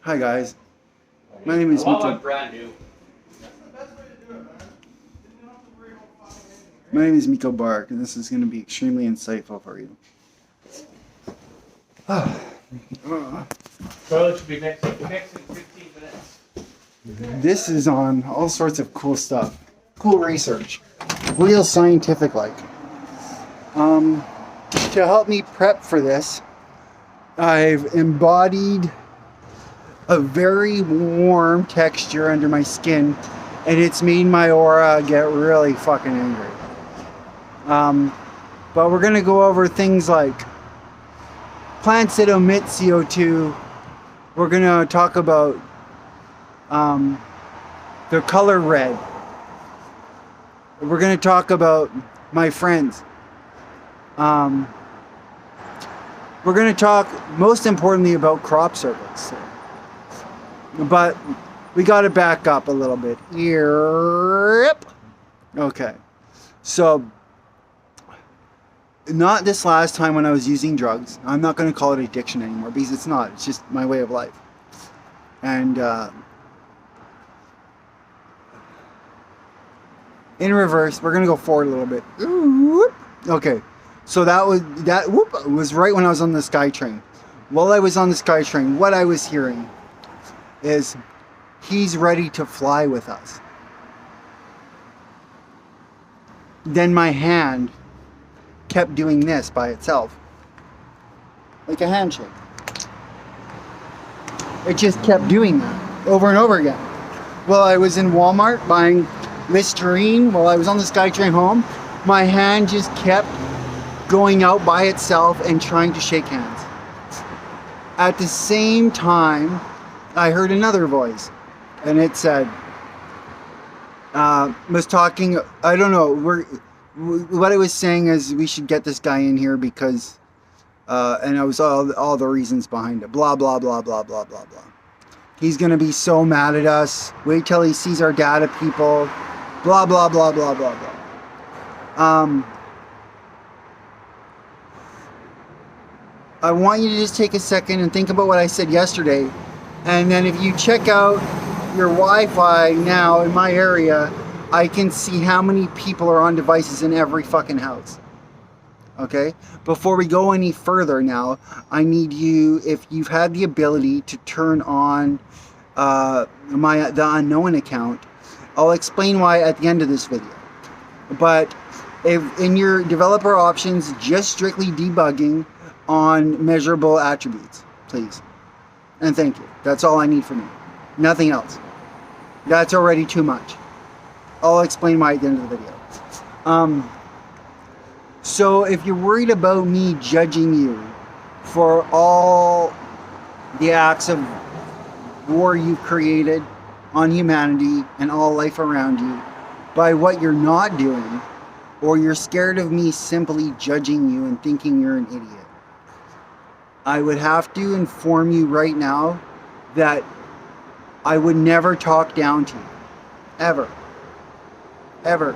Hi guys, my name is Miko. Brand new. My name is Miko Bark, and this is going to be extremely insightful for you. Toilet should be fixed in 15 minutes. This is on all sorts of cool stuff, cool research, real scientific like. To help me prep for this, I've embodied a very warm texture under my skin, and it's made my aura get really fucking angry. But we're gonna go over things like plants that emit CO2. We're gonna talk about the color red. We're gonna talk about my friends. We're gonna talk most importantly about crop circles. But we got to back up a little bit. Yep. Okay. So, not this last time when I was using drugs. I'm not going to call it addiction anymore because it's not. It's just my way of life. And in reverse, we're going to go forward a little bit. Okay. So that was right when I was on the SkyTrain. While I was on the SkyTrain, what I was hearing is he's ready to fly with us. Then my hand kept doing this by itself. Like a handshake. It just kept doing that over and over again. Well, I was in Walmart buying Listerine while I was on the SkyTrain home. My hand just kept going out by itself and trying to shake hands. At the same time, I heard another voice, and it said, was talking, I don't know, what it was saying is we should get this guy in here because, and it was all the reasons behind it, blah, blah, blah, blah, blah, blah, blah. He's going to be so mad at us. Wait till he sees our data people, blah, blah, blah, blah, blah, blah. I want you to just take a second and think about what I said yesterday. And then if you check out your Wi-Fi now in my area, I can see how many people are on devices in every fucking house. Okay? Before we go any further now, I need you, if you've had the ability to turn on the unknown account, I'll explain why at the end of this video. But if in your developer options, just strictly debugging on measurable attributes, please. And thank you. That's all I need from you. Nothing else. That's already too much. I'll explain why at the end of the video. So if you're worried about me judging you for all the acts of war you've created on humanity and all life around you by what you're not doing, or you're scared of me simply judging you and thinking you're an idiot, I would have to inform you right now that I would never talk down to you. Ever. Ever.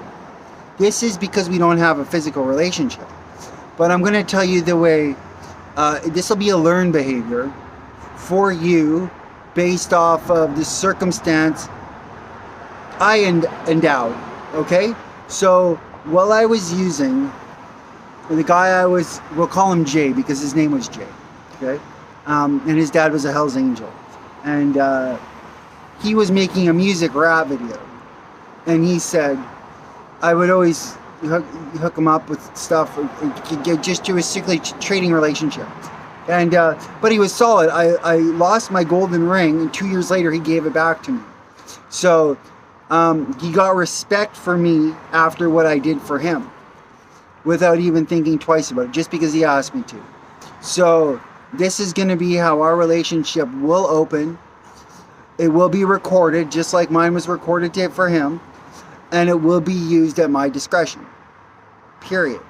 This is because we don't have a physical relationship. But I'm going to tell you the way, this will be a learned behavior for you based off of the circumstance I endowed. Okay? So, while I was using, the guy we'll call him Jay because his name was Jay. Okay, and his dad was a Hell's Angel, and he was making a music rap video, and he said I would always hook him up with stuff just to a strictly trading relationship, and but he was solid. I lost my golden ring, and 2 years later he gave it back to me. So he got respect for me after what I did for him, without even thinking twice about it, just because he asked me to. So this is going to be how our relationship will open. It will be recorded, just like mine was recorded for him. And it will be used at my discretion. Period.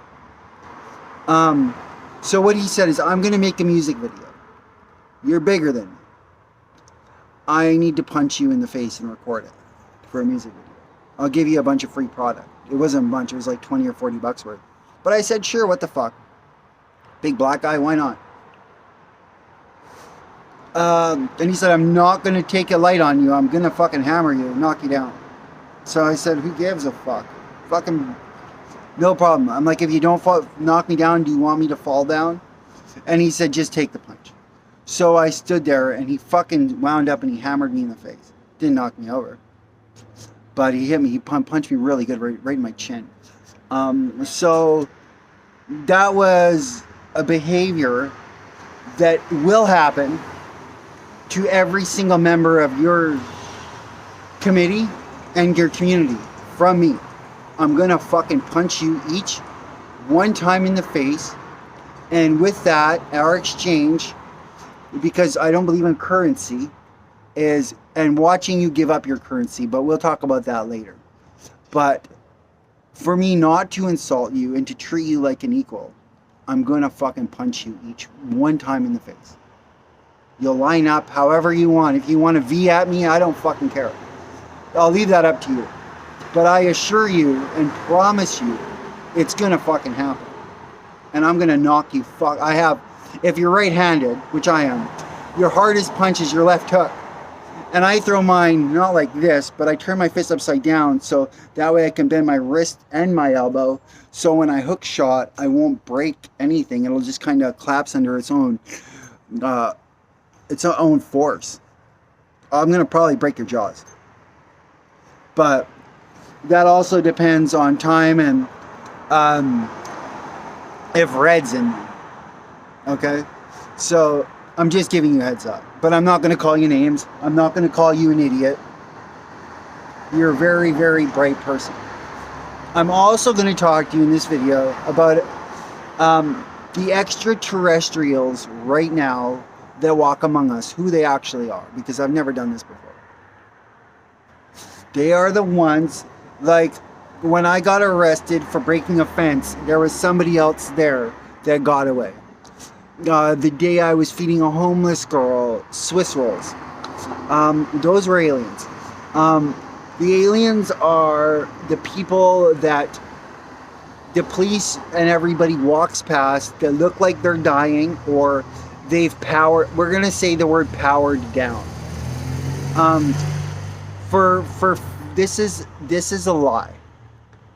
So what he said is, I'm going to make a music video. You're bigger than me. I need to punch you in the face and record it for a music video. I'll give you a bunch of free product. It wasn't a bunch. It was like 20 or 40 bucks worth. But I said, sure, what the fuck? Big black guy, why not? And he said, I'm not going to take a light on you. I'm going to fucking hammer you, knock you down. So I said, who gives a fuck? Fucking no problem. I'm like, if you don't knock me down, do you want me to fall down? And he said, just take the punch. So I stood there and he fucking wound up and he hammered me in the face. Didn't knock me over. But he hit me. He punched me really good right in my chin. So that was a behavior that will happen to every single member of your committee and your community from me. I'm gonna fucking punch you each one time in the face, and with that, our exchange, because I don't believe in currency, is, and watching you give up your currency, but we'll talk about that later. But for me not to insult you and to treat you like an equal, I'm gonna fucking punch you each one time in the face. You'll line up however you want. If you want to V at me, I don't fucking care. I'll leave that up to you. But I assure you and promise you, it's gonna fucking happen. And I'm gonna knock you if you're right-handed, which I am, your hardest punch is your left hook. And I throw mine not like this, but I turn my fist upside down so that way I can bend my wrist and my elbow. So when I hook shot, I won't break anything. It'll just kind of collapse under its own force. I'm going to probably break your jaws. But that also depends on time and if Red's in there. Okay? So I'm just giving you a heads up. But I'm not going to call you names. I'm not going to call you an idiot. You're a very, very bright person. I'm also going to talk to you in this video about the extraterrestrials right now that walk among us, who they actually are, because I've never done this before. They are the ones, like when I got arrested for breaking a fence, there was somebody else there that got away. The day I was feeding a homeless girl Swiss rolls. Those were aliens. The aliens are the people that the police and everybody walks past that look like they're dying, or they've we're going to say the word powered down. This is a lie.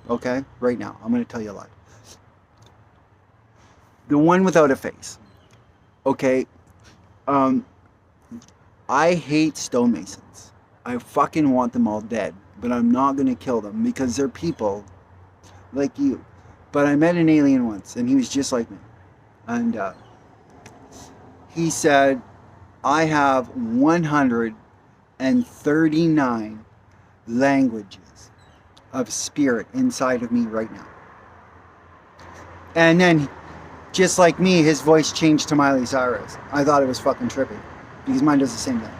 Okay? Right now, I'm going to tell you a lie. The one without a face. Okay, I hate stonemasons. I fucking want them all dead, but I'm not gonna kill them because they're people like you. But I met an alien once, and he was just like me. And he said, I have 139 languages of spirit inside of me right now. And then, just like me, his voice changed to Miley Cyrus. I thought it was fucking trippy, because mine does the same thing.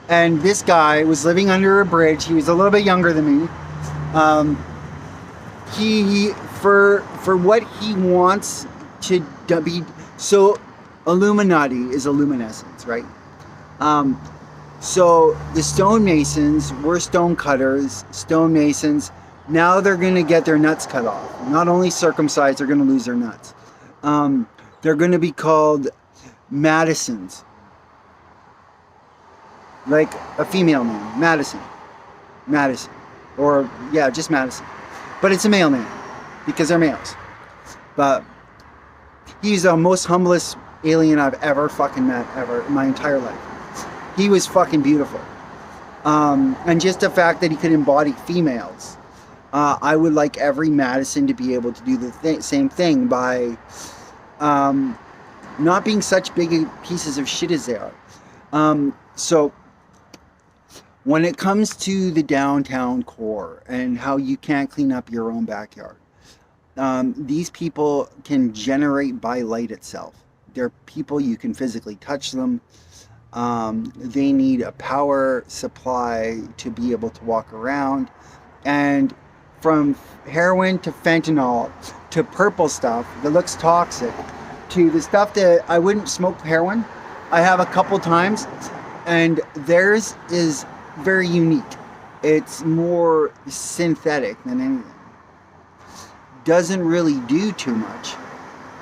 And this guy was living under a bridge. He was a little bit younger than me. For what he wants to be, so Illuminati is a luminescence, right? So the stonemasons were stone cutters, stonemasons. Now they're going to get their nuts cut off. Not only circumcised, they're going to lose their nuts. They're going to be called Madisons. Like a female name, Madison. Madison. Or, yeah, just Madison. But it's a male name, because they're males. But he's the most humblest alien I've ever fucking met, ever, in my entire life. He was fucking beautiful. And just the fact that he could embody females. I would like every Madison to be able to do the same thing by not being such big pieces of shit as they are. So when it comes to the downtown core and how you can't clean up your own backyard, these people can generate by light itself. They're people, you can physically touch them. They need a power supply to be able to walk around. And from heroin to fentanyl to purple stuff that looks toxic to the stuff that I wouldn't smoke heroin. I have a couple times, and theirs is very unique. It's more synthetic than anything. Doesn't really do too much.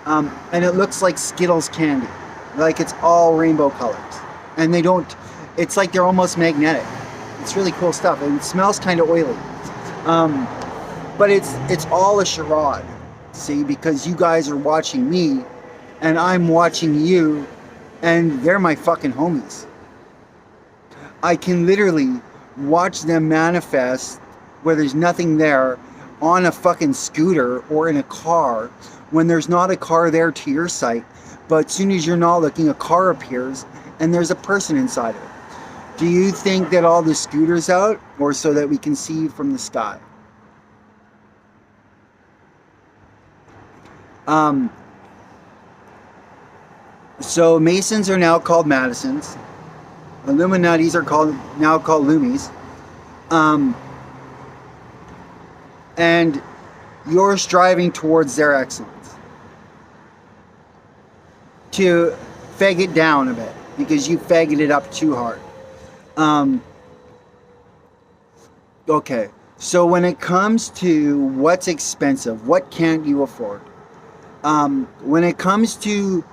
And it looks like Skittles candy. Like it's all rainbow colors. And they don't, it's like they're almost magnetic. It's really cool stuff. And it smells kind of oily. But it's all a charade. See, because you guys are watching me and I'm watching you and they're my fucking homies. I can literally watch them manifest where there's nothing there on a fucking scooter or in a car when there's not a car there to your sight, but as soon as you're not looking, a car appears and there's a person inside of it. Do you think that all the scooters out or so that we can see from the sky? So Masons are now called Madisons. Illuminatis are now called Loomies. And you're striving towards their excellence. To fag it down a bit because you faggot it up too hard. Okay, so when it comes to what's expensive, what can't you afford? When it comes to,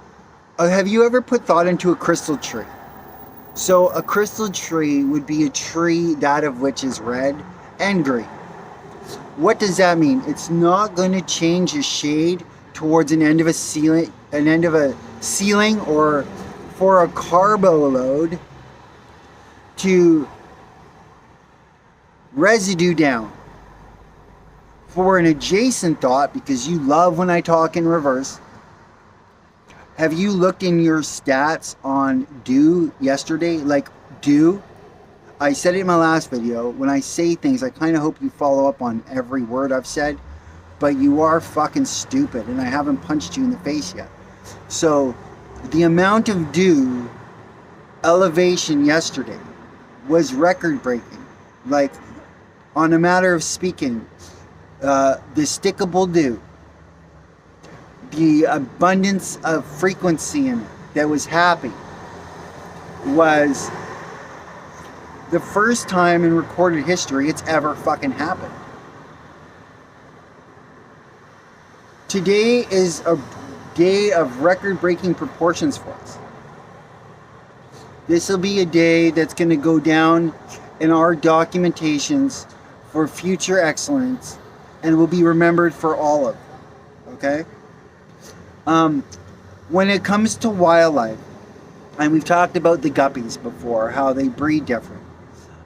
have you ever put thought into a crystal tree? So a crystal tree would be a tree that of which is red and green. What does that mean? It's not going to change the shade towards an end of a ceiling, or for a carbo load to residue down. For an adjacent thought, because you love when I talk in reverse, have you looked in your stats on dew yesterday? Like dew? I said it in my last video. When I say things, I kind of hope you follow up on every word I've said. But you are fucking stupid, and I haven't punched you in the face yet. So, the amount of dew elevation yesterday was record-breaking. Like, on a matter of speaking, the stickable dew, the abundance of frequency in it that was happy, was the first time in recorded history it's ever fucking happened. Today is a day of record-breaking proportions for us. This will be a day that's going to go down in our documentations for future excellence and will be remembered for all of them. Okay? When it comes to wildlife, and we've talked about the guppies before, how they breed different.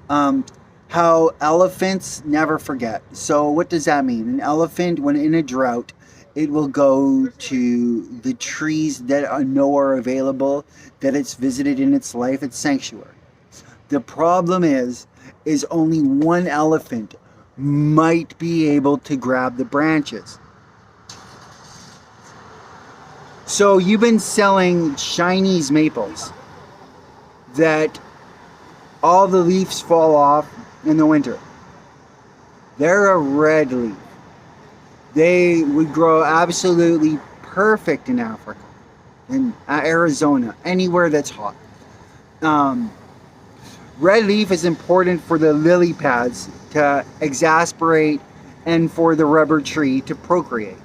How elephants never forget. So what does that mean? An elephant, when in a drought, it will go to the trees that are available, that it's visited in its life, its sanctuary. The problem is only one elephant might be able to grab the branches. So you've been selling Chinese maples that all the leaves fall off in the winter. They're a red leaf. They would grow absolutely perfect in Africa, in Arizona, anywhere that's hot. Red leaf is important for the lily pads to exasperate and for the rubber tree to procreate.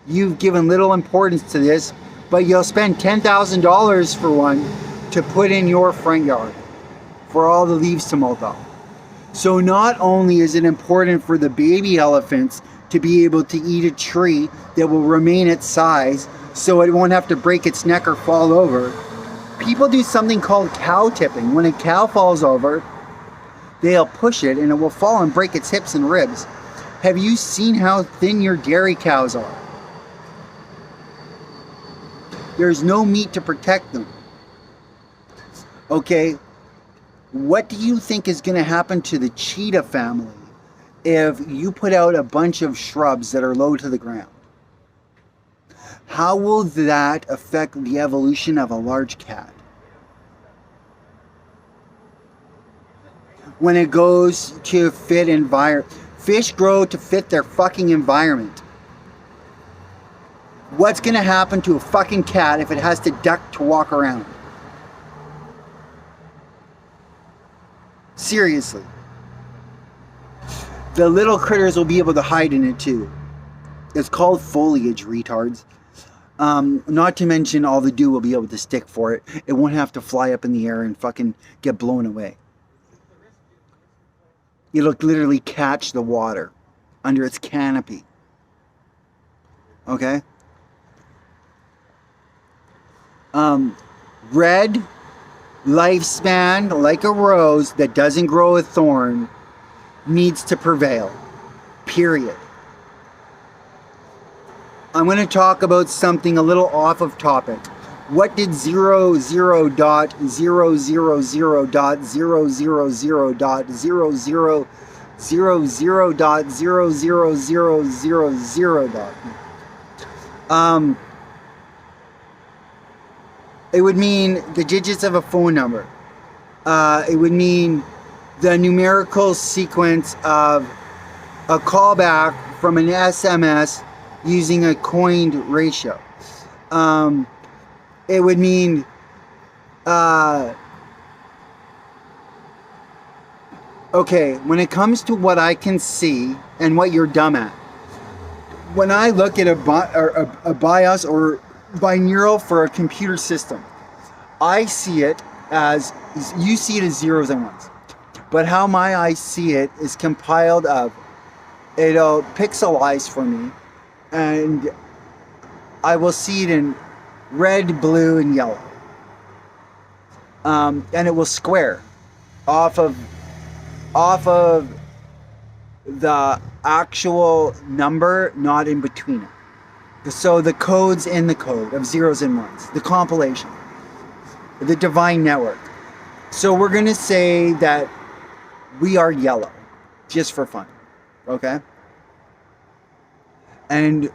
You've given little importance to this, but you'll spend $10,000 for one to put in your front yard for all the leaves to molt off. So not only is it important for the baby elephants to be able to eat a tree that will remain its size so it won't have to break its neck or fall over, people do something called cow tipping. When a cow falls over, they'll push it and it will fall and break its hips and ribs. Have you seen how thin your dairy cows are? There's no meat to protect them. Okay, what do you think is going to happen to the cheetah family if you put out a bunch of shrubs that are low to the ground? How will that affect the evolution of a large cat? When it goes to fit environment, fish grow to fit their fucking environment. What's going to happen to a fucking cat if it has to duck to walk around? Seriously. The little critters will be able to hide in it too. It's called foliage, retards. Not to mention all the dew will be able to stick for it. It won't have to fly up in the air and fucking get blown away. It'll literally catch the water under its canopy. Okay? Red lifespan, like a rose that doesn't grow a thorn, needs to prevail. Period. I'm going to talk about something a little off of topic. What did 00.00.0000.000000 it would mean the digits of a phone number. It would mean the numerical sequence of a callback from an SMS using a coined ratio. It would mean okay, when it comes to what I can see and what you're dumb at, when I look at a BIOS or binaural for a computer system, I see it as, you see it as zeros and ones. But how my eyes see it is compiled of, it'll pixelize for me, and I will see it in red, blue, and yellow. And it will square off of the actual number, not in between it. So the code's in the code of zeros and ones, the compilation, the divine network. So we're going to say that we are yellow, just for fun, okay? And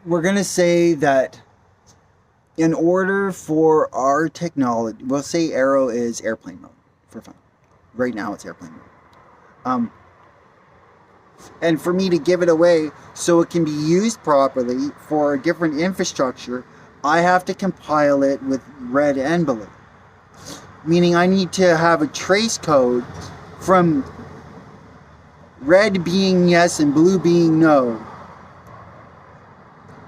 we're going to say that in order for our technology, we'll say Aero is airplane mode, for fun. Right now it's airplane mode. And for me to give it away so it can be used properly for a different infrastructure, I have to compile it with red and blue. Meaning I need to have a trace code from red being yes and blue being no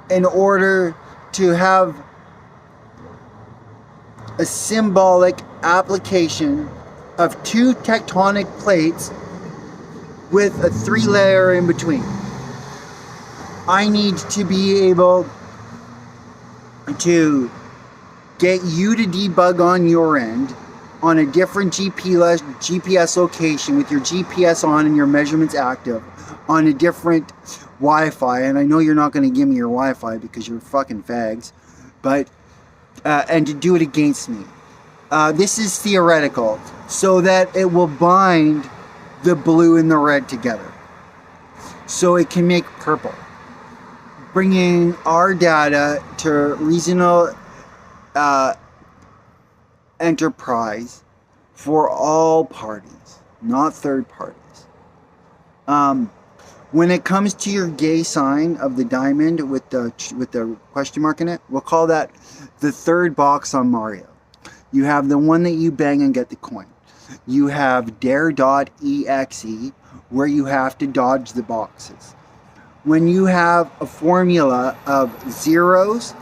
in order to have a symbolic application of two tectonic plates with a 3-layer in between. I need to be able to get you to debug on your end on a different GPS location with your GPS on and your measurements active on a different Wi-Fi. And I know you're not going to give me your Wi-Fi because you're fucking fags, but and to do it against me. This is theoretical, so that it will bind the blue and the red together, so it can make purple, bringing our data to reasonable enterprise for all parties, not third parties. When it comes to your gay sign of the diamond with the question mark in it, we'll call that the third box on Mario. You have the one that you bang and get the coin. You have dare.exe, where you have to dodge the boxes. When you have a formula of zeros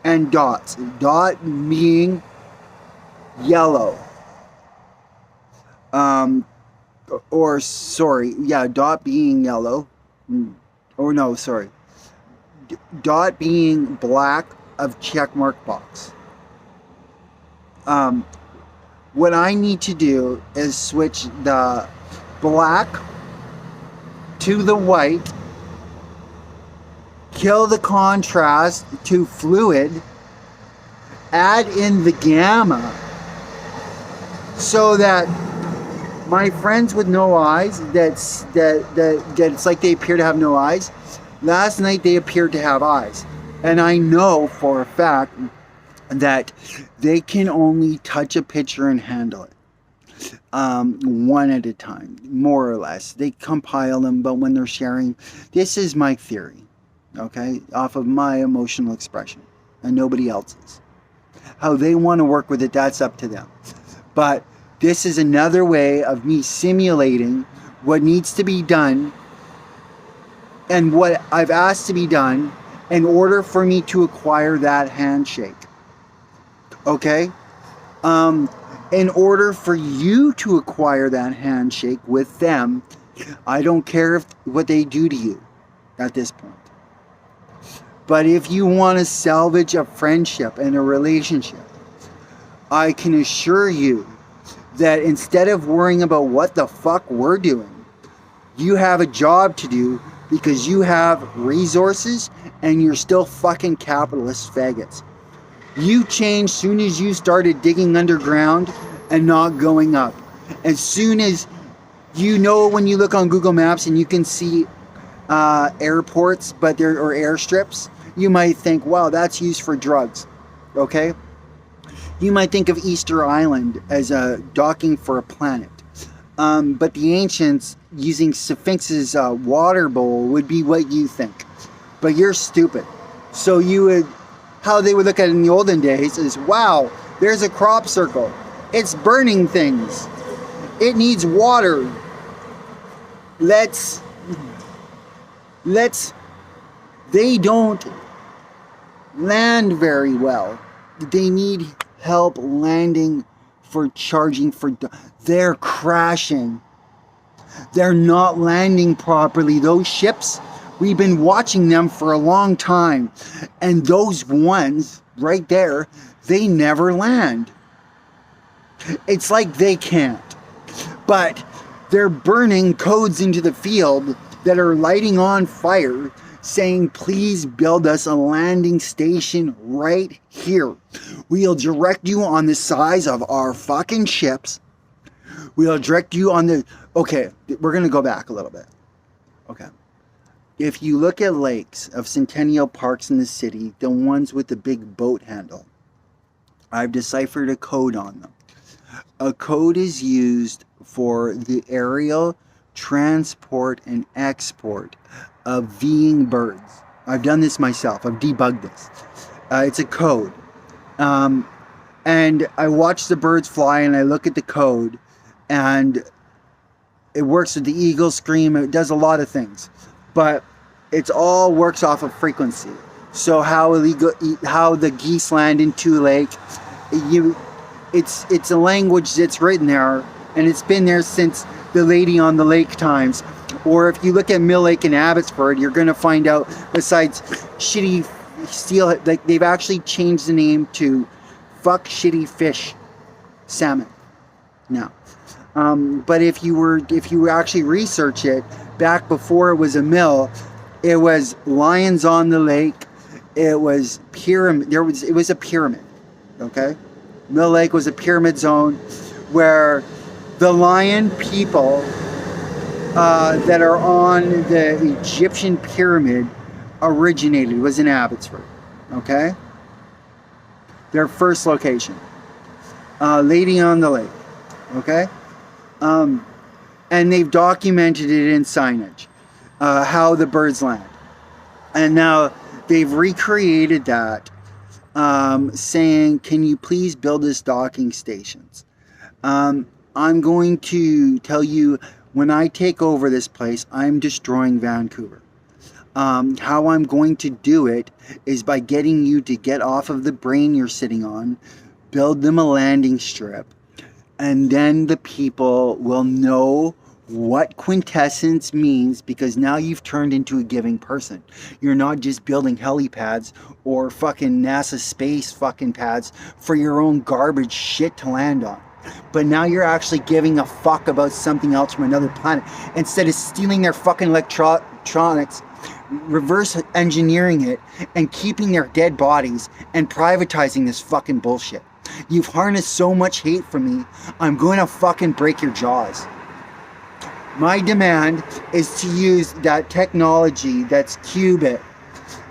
and dots, dot being yellow, dot being yellow, dot being black of checkmark box. What I need to do is switch the black to the white, kill the contrast to fluid, add in the gamma, so that my friends with no eyes, that it's like they appear to have no eyes, last night they appeared to have eyes. And I know for a fact that they can only touch a picture and handle it one at a time, more or less. They compile them, but when they're sharing, this is my theory, okay, off of my emotional expression and nobody else's. How they want to work with it, that's up to them. But this is another way of me simulating what needs to be done and what I've asked to be done in order for me to acquire that handshake. Okay? In order for you to acquire that handshake with them, I don't care what they do to you at this point. But if you want to salvage a friendship and a relationship, I can assure you that instead of worrying about what the fuck we're doing, you have a job to do because you have resources and you're still fucking capitalist faggots. You changed soon as you started digging underground and not going up. As soon as you know, when you look on Google Maps and you can see airports, or airstrips, you might think, wow, that's used for drugs. Okay? You might think of Easter Island as a docking for a planet. But the ancients using Sphinx's water bowl would be what you think. But you're stupid. So how they would look at it in the olden days is, wow, there's a crop circle. It's burning things. It needs water. They don't land very well. They need help landing for charging for, they're crashing. They're not landing properly. Those ships, we've been watching them for a long time. And those ones right there, they never land. It's like they can't. But they're burning codes into the field that are lighting on fire, saying, please build us a landing station right here. We'll direct you on the size of our fucking ships. We'll direct you on the... Okay, we're going to go back a little bit. Okay. If you look at lakes of Centennial Parks in the city, the ones with the big boat handle, I've deciphered a code on them. A code is used for the aerial transport and export of V'ing birds. I've done this myself. I've debugged this. It's a code. And I watch the birds fly and I look at the code, and it works with the eagle scream. It does a lot of things, but it all works off of frequency. So how the geese land in Two Lake, it's a language that's written there, and it's been there since the Lady on the Lake times. Or if you look at Mill Lake in Abbotsford, you're going to find out, besides shitty steel, like they've actually changed the name to fuck shitty fish salmon now. But if you actually research it, back before it was a mill, it was lions on the lake. It was pyramid. It was a pyramid. Okay, Mill Lake was a pyramid zone where the lion people that are on the Egyptian pyramid originated. Was in Abbotsford. Okay, their first location, Lady on the Lake. Okay. And they've documented it in signage, how the birds land. And now they've recreated that, saying, can you please build us docking stations? I'm going to tell you, when I take over this place, I'm destroying Vancouver. How I'm going to do it is by getting you to get off of the brain you're sitting on, build them a landing strip, and then the people will know what quintessence means, because now you've turned into a giving person. You're not just building helipads or fucking NASA space fucking pads for your own garbage shit to land on. But now you're actually giving a fuck about something else from another planet. Instead of stealing their fucking electronics, reverse engineering it, and keeping their dead bodies and privatizing this fucking bullshit. You've harnessed so much hate from me, I'm going to fucking break your jaws. My demand is to use that technology that's qubit,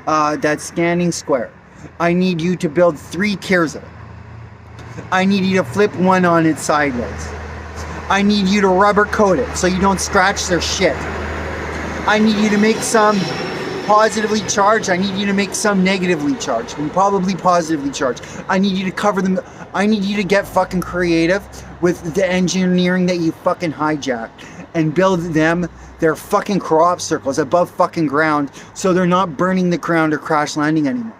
that's scanning square. I need you to build 3 tiers of it. I need you to flip one on it sideways. I need you to rubber coat it so you don't scratch their shit. I need you to make some positively charged. I need you to make some negatively charged, and probably positively charged. I need you to cover them. I need you to get fucking creative with the engineering that you fucking hijacked. and build them their fucking crop circles above fucking ground so they're not burning the ground or crash landing anymore.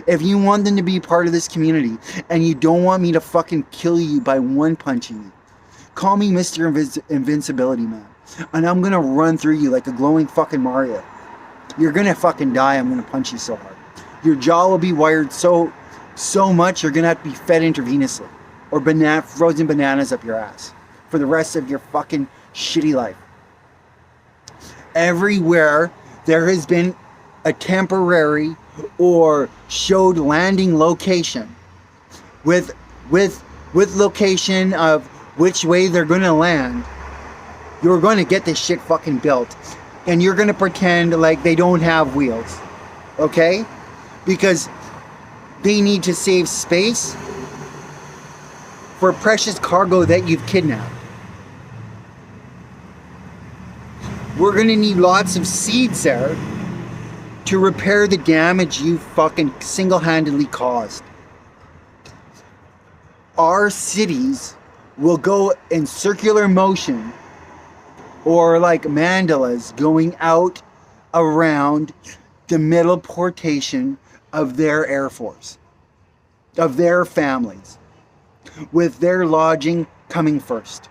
If you want them to be part of this community and you don't want me to fucking kill you by one punching you, call me Mr. Invincibility Man. And I'm gonna run through you like a glowing fucking Mario. You're gonna fucking die. I'm gonna punch you so hard. Your jaw will be wired so much you're gonna have to be fed intravenously. Or frozen bananas up your ass for the rest of your fucking shitty life. Everywhere there has been a temporary or showed landing location with location of which way they're gonna land, you're gonna get this shit fucking built. And you're gonna pretend like they don't have wheels. Okay? Because they need to save space for precious cargo that you've kidnapped. We're gonna need lots of seeds there to repair the damage you fucking single-handedly caused. Our cities will go in circular motion or like mandalas going out around the middle portation of their Air Force, of their families, with their lodging coming first.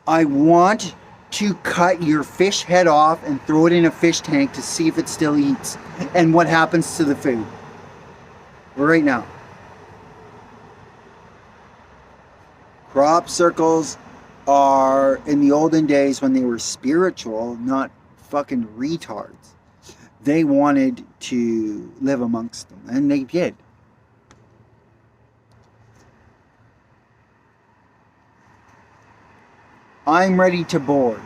I want to cut your fish head off and throw it in a fish tank to see if it still eats and what happens to the food. Right now. Crop circles are, in the olden days when they were spiritual, not fucking retards. They wanted to live amongst them, and they did. I'm ready to board.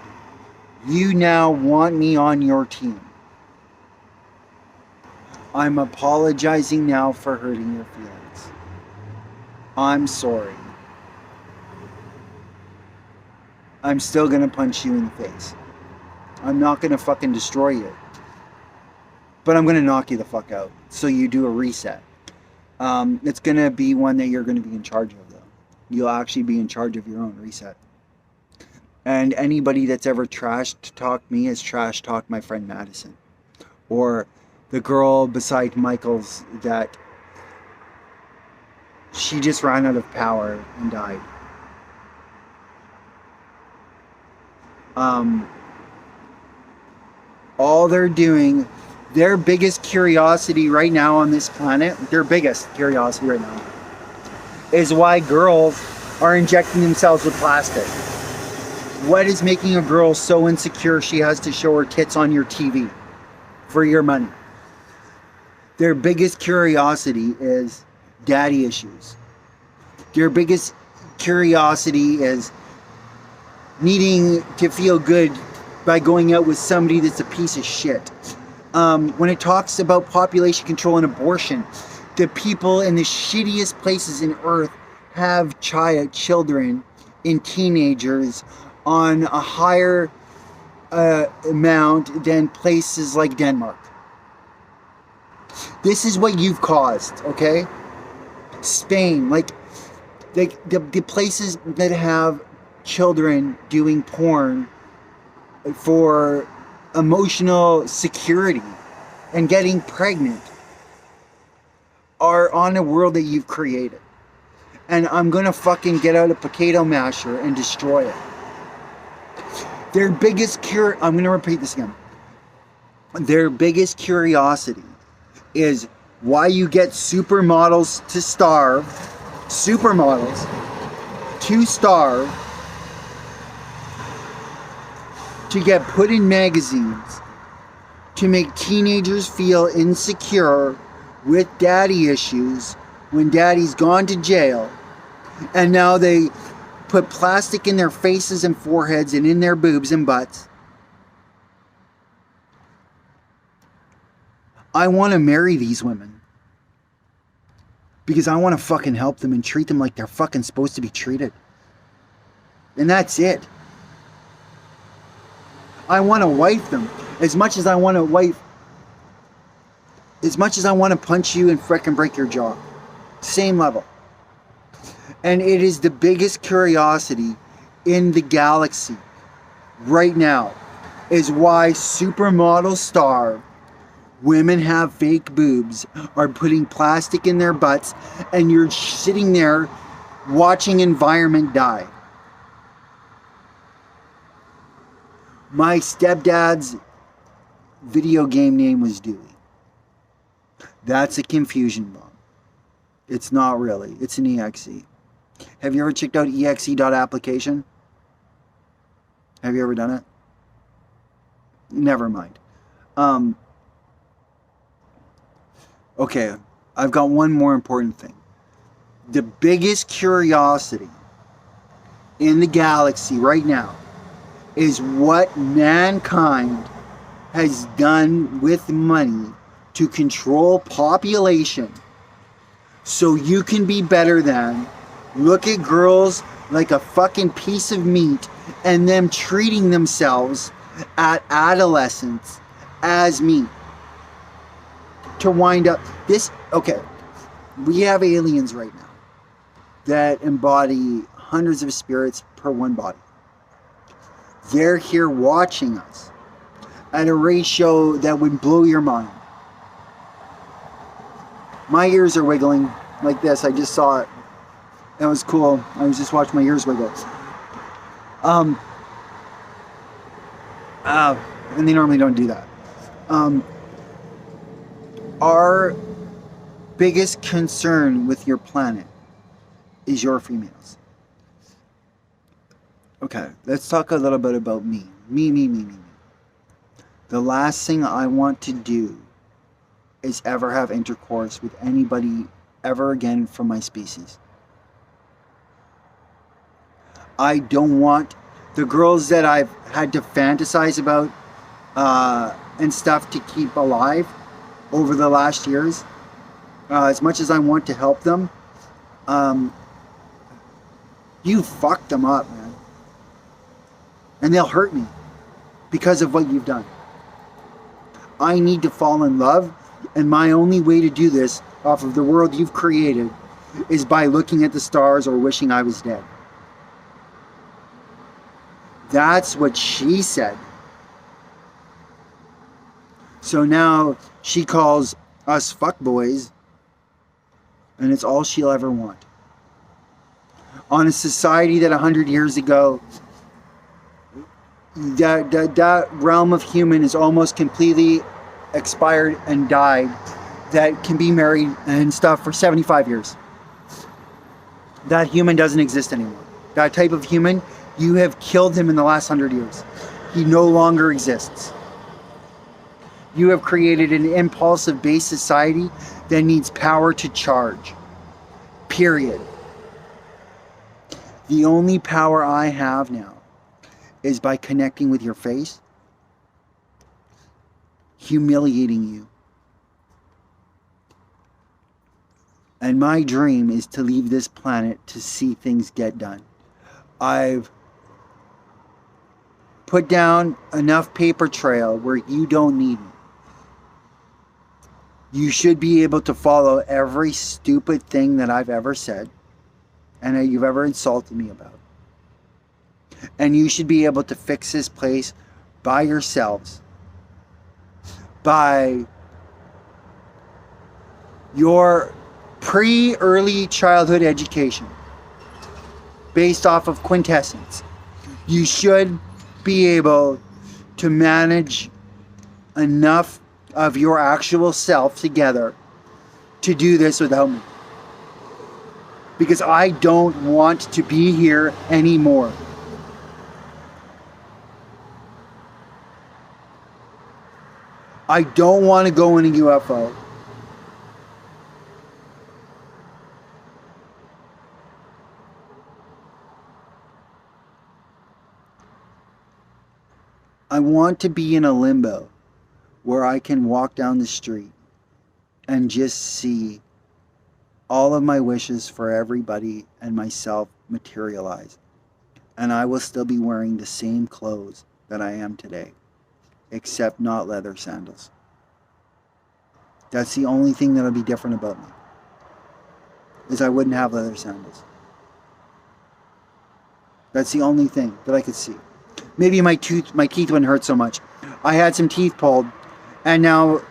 You now want me on your team. I'm apologizing now for hurting your feelings. I'm sorry. I'm still gonna punch you in the face. I'm not gonna fucking destroy you. But I'm gonna knock you the fuck out. So you do a reset. It's gonna be one that you're gonna be in charge of, though. You'll actually be in charge of your own reset. And anybody that's ever trash talked me has trash talked my friend Madison. Or the girl beside Michael's that she just ran out of power and died. All they're doing, their biggest curiosity right now on this planet, their biggest curiosity right now, is why girls are injecting themselves with plastic. What is making a girl so insecure she has to show her tits on your TV for your money? Their biggest curiosity is daddy issues. Their biggest curiosity is needing to feel good by going out with somebody that's a piece of shit. When it talks about population control and abortion, the people in the shittiest places in earth have children and teenagers on a higher amount than places like Denmark. This is what you've caused, okay? Spain, like the places that have children doing porn for emotional security and getting pregnant are on a world that you've created. And I'm gonna fucking get out a potato masher and destroy it. Their biggest I'm gonna repeat this again. Their biggest curiosity is why you get supermodels to starve, to get put in magazines, to make teenagers feel insecure with daddy issues when daddy's gone to jail, and now they put plastic in their faces and foreheads and in their boobs and butts. I want to marry these women because I want to fucking help them and treat them like they're fucking supposed to be treated. And that's it. I want to wife them as much as I want to punch you and frickin' break your jaw. Same level. And it is the biggest curiosity in the galaxy right now, is why supermodel star women have fake boobs, are putting plastic in their butts, and you're sitting there watching environment die. My stepdad's video game name was Dewey. That's a confusion bomb. It's not really. It's an exe. Have you ever checked out exe.application? Have you ever done it? Never mind. Okay, I've got one more important thing. The biggest curiosity in the galaxy right now is what mankind has done with money to control population so you can be better than. Look at girls like a fucking piece of meat and them treating themselves at adolescence as meat. To wind up this, okay, we have aliens right now that embody hundreds of spirits per one body. They're here watching us at a ratio that would blow your mind. My ears are wiggling like this. I just saw it. That was cool. I was just watching my ears wiggle. And they normally don't do that. Our biggest concern with your planet is your females. Okay, let's talk a little bit about me. Me. The last thing I want to do is ever have intercourse with anybody ever again from my species. I don't want the girls that I've had to fantasize about and stuff to keep alive over the last years. As much as I want to help them, you fucked them up, man. And they'll hurt me because of what you've done. I need to fall in love, and my only way to do this off of the world you've created is by looking at the stars or wishing I was dead. That's what she said. So now she calls us fuckboys, and it's all she'll ever want. On a society that 100 years ago, that realm of human is almost completely expired and died, that can be married and stuff for 75 years. That human doesn't exist anymore. That type of human, you have killed him in the last 100 years. He no longer exists. You have created an impulsive-based society that needs power to charge. Period. The only power I have now is by connecting with your face, humiliating you. And my dream is to leave this planet to see things get done. I've put down enough paper trail where you don't need me. You should be able to follow every stupid thing that I've ever said and that you've ever insulted me about. And you should be able to fix this place by yourselves, by your pre-early childhood education based off of quintessence. You should be able to manage enough of your actual self together to do this without me. Because I don't want to be here anymore. I don't want to go in a UFO. I want to be in a limbo where I can walk down the street and just see all of my wishes for everybody and myself materialize. And I will still be wearing the same clothes that I am today, except not leather sandals. That's the only thing that'll be different about me, is I wouldn't have leather sandals. That's the only thing that I could see. Maybe my teeth wouldn't hurt so much. I had some teeth pulled, and now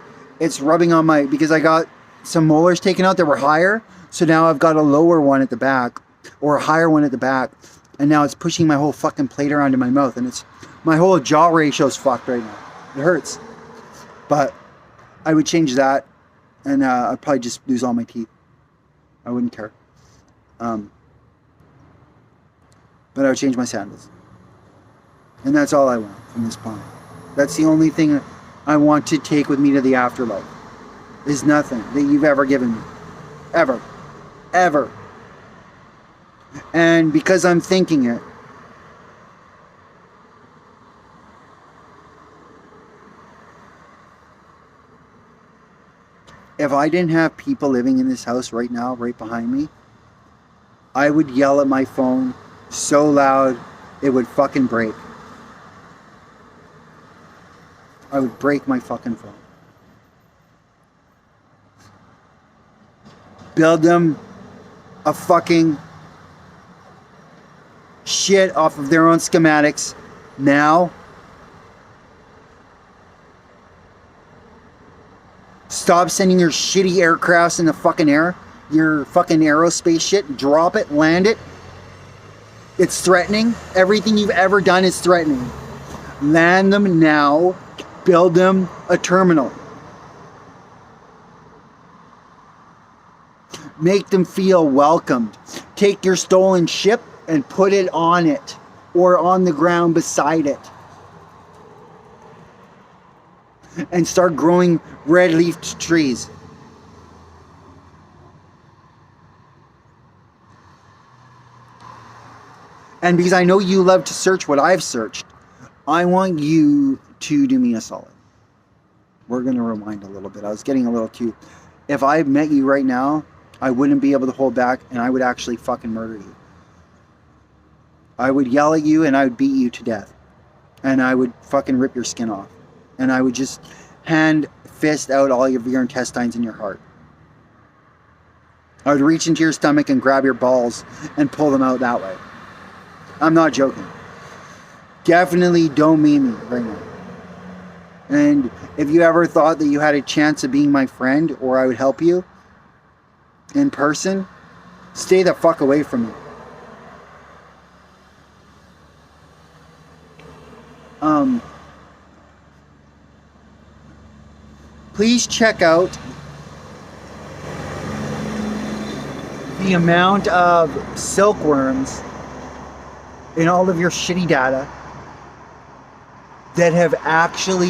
it's rubbing on my, because I got some molars taken out that were higher, so now I've got a lower one at the back, or a higher one at the back, and now it's pushing my whole fucking plate around in my mouth, and it's, my whole jaw ratio's fucked right now. It hurts. But I would change that, and I'd probably just lose all my teeth. I wouldn't care. But I would change my sandals. And that's all I want from this point. That's the only thing I want to take with me to the afterlife. Is nothing that you've ever given me. Ever. Ever. And because I'm thinking it, if I didn't have people living in this house right now, right behind me, I would yell at my phone so loud it would fucking break. I would break my fucking phone. Build them a fucking shit off of their own schematics now. Stop sending your shitty aircrafts in the fucking air. Your fucking aerospace shit. Drop it, land it. It's threatening. Everything you've ever done is threatening. Land them now. Build them a terminal. Make them feel welcomed. Take your stolen ship and put it on it, or on the ground beside it. And start growing red-leafed trees. And because I know you love to search what I've searched, I want you to do me a solid. We're going to rewind a little bit. I was getting a little too... If I met you right now, I wouldn't be able to hold back, and I would actually fucking murder you. I would yell at you, and I would beat you to death. And I would fucking rip your skin off. And I would just hand fist out all of your intestines in your heart. I would reach into your stomach and grab your balls and pull them out that way. I'm not joking. Definitely don't mean me right now. And if you ever thought that you had a chance of being my friend, or I would help you in person, stay the fuck away from me. Please check out the amount of silkworms in all of your shitty data that have actually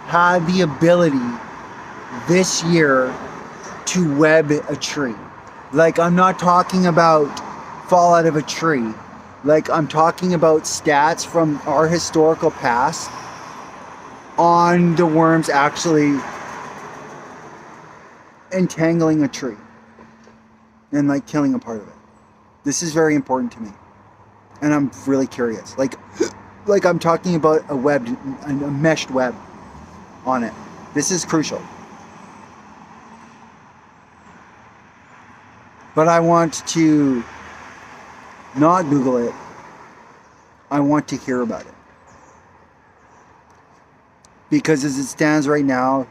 had the ability this year to web a tree. Like, I'm not talking about fall out of a tree. Like, I'm talking about stats from our historical past on the worms actually entangling a tree and like killing a part of it. This is very important to me, and I'm really curious. Like I'm talking about a meshed web on it. This is crucial. But I want to not Google it. I want to hear about it. Because as it stands right now,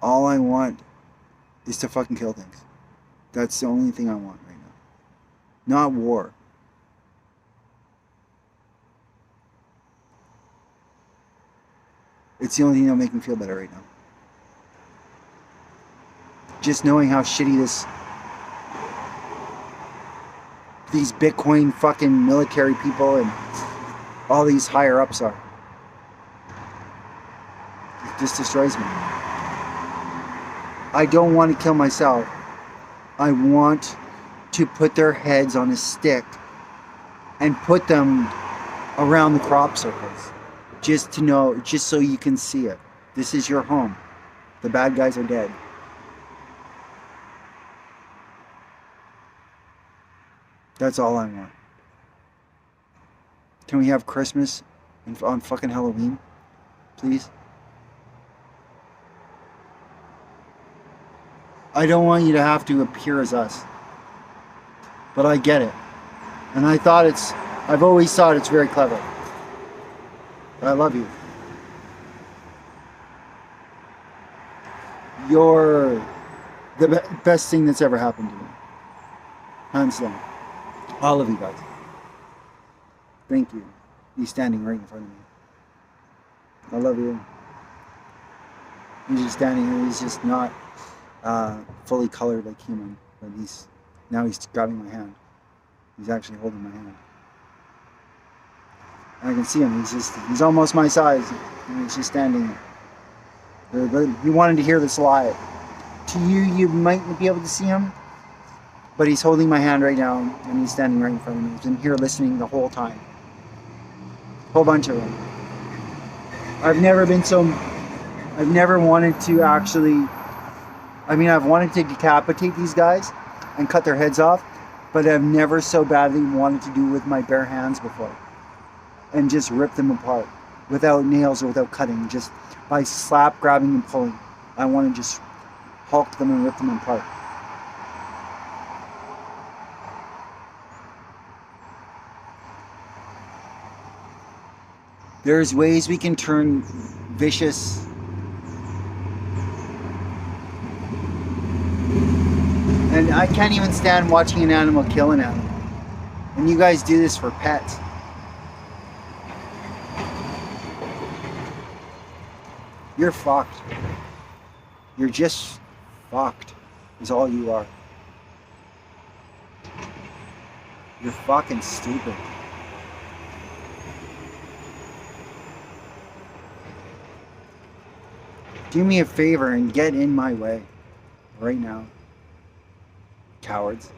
all I want is to fucking kill things. That's the only thing I want right now. Not war. It's the only thing that'll make me feel better right now. Just knowing how shitty these Bitcoin fucking military people and all these higher ups are. It just destroys me. I don't want to kill myself. I want to put their heads on a stick and put them around the crop circles. Just to know, just so you can see it. This is your home. The bad guys are dead. That's all I want. Can we have Christmas on fucking Halloween? Please? I don't want you to have to appear as us. But I get it. And I've always thought it's very clever. But I love you. You're the best thing that's ever happened to me. Hands down. All of you guys. Thank you. He's standing right in front of me. I love you. He's just standing here. He's just not fully colored like human. But now he's grabbing my hand. He's actually holding my hand. I can see him. He's almost my size. And he's just standing there. But you wanted to hear this live. To you, you might be able to see him. But he's holding my hand right now. And he's standing right in front of me. He's been here listening the whole time. Whole bunch of them. I've never wanted to actually, I've wanted to decapitate these guys and cut their heads off, but I've never so badly wanted to do with my bare hands before. And just rip them apart without nails or without cutting, just by slap, grabbing, and pulling. I want to just hulk them and rip them apart. There's ways we can turn vicious and I can't even stand watching an animal kill an animal. And you guys do this for pets. You're fucked. You're just fucked is all you are. You're fucking stupid. Do me a favor and get in my way right now. Cowards.